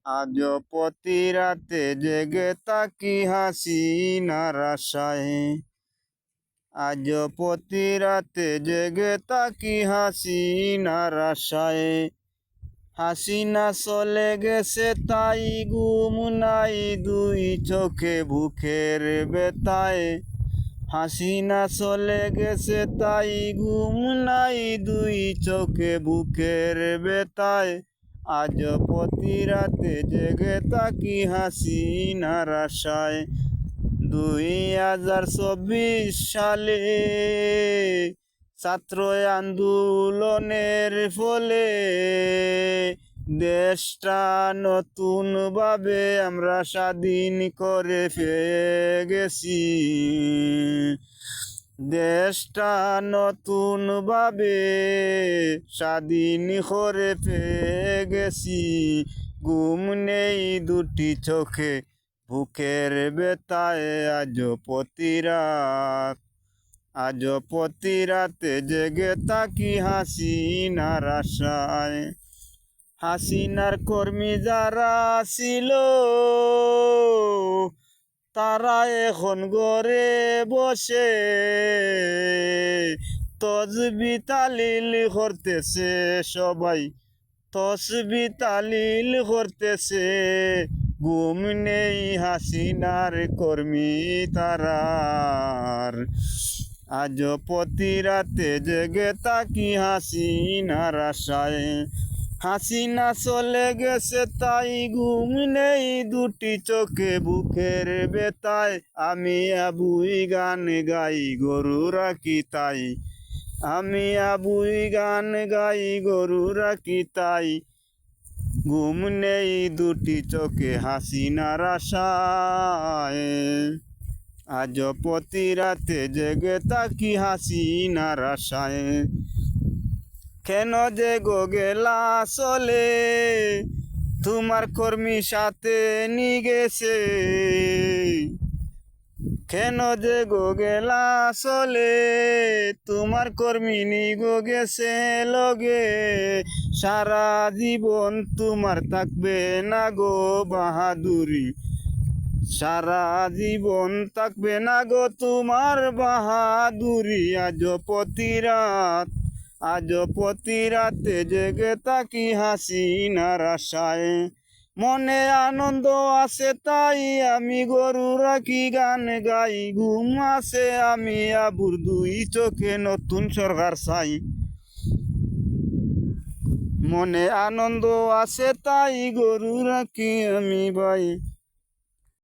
আজ প্রতি রাতে জেগে তাকি হাসিনার আশায়। আজ প্রতি রাতে জেগে তাকি হাসিনার আশায়। হাসিনা চলে গেছে তাই ঘুম নাই দুই চোখে বুকের বেতায়। হাসিনা চলে গেছে তাই ঘুম নাই দুই চোখে বুকের বেতায়। আজ প্রতি রাতে জেগে তাকি হাসিনার আশায়। 2024 সালে ছাত্র আন্দোলনের ফলে দেশটা নতুন ভাবে আমরা স্বাধীন করে পেয়ে গেছি। দেশটা নতুন ভাবে স্বাধীন করে পেয়ে গেছি। ঘুম নেই দুটি চোখে বুকের বেতায়। আজ প্রতি রাতে জেগে তাকি হাসিনার আশায়। হাসিনার কর্মী যারা ছিল তারা এখন ঘরে বসে তসবিহ তালিল করতেছে সবাই। তসবিহ তালিল করতেছে। ঘুম নেই হাসিনার কর্মী তারার। আজ প্রতি রাতে জেগে তাকি হাসিনার আশায়। হাসিনা চলে গেছে তাই ঘুম নেই দুটি চোখে বুকের বেতায়। আমি আবুই গান গাই গরু রাখি তাই। আমি আবুই গান গাই গরু রাখি তাই। ঘুম নেই দুটি চোখে হাসিনার আশায়। আজ প্রতি রাতে জেগে তাকি হাসিনার আশায়। কেন যে গো গেলা চলে তোমার কর্মী সাথে নিয়ে গেছে। কেন যে গো গেলা চলে তোমার কর্মী নিগো গেছে লগে। সারা জীবন তোমার থাকবে না গো বাহাদুরি। সারা জীবন থাকবে না গো তোমার বাহাদুরি। আজ প্রতি রাতে জেগে তাকি হাসিনার আশায়। মনে আনন্দ আছে তাই আমি গরু রাখি গান গাই। ঘুম আছে আমি আবুর দুই চোখে নতুন সরকার চাই। মনে আনন্দ আছে তাই গরু রাখি আমি ভাই।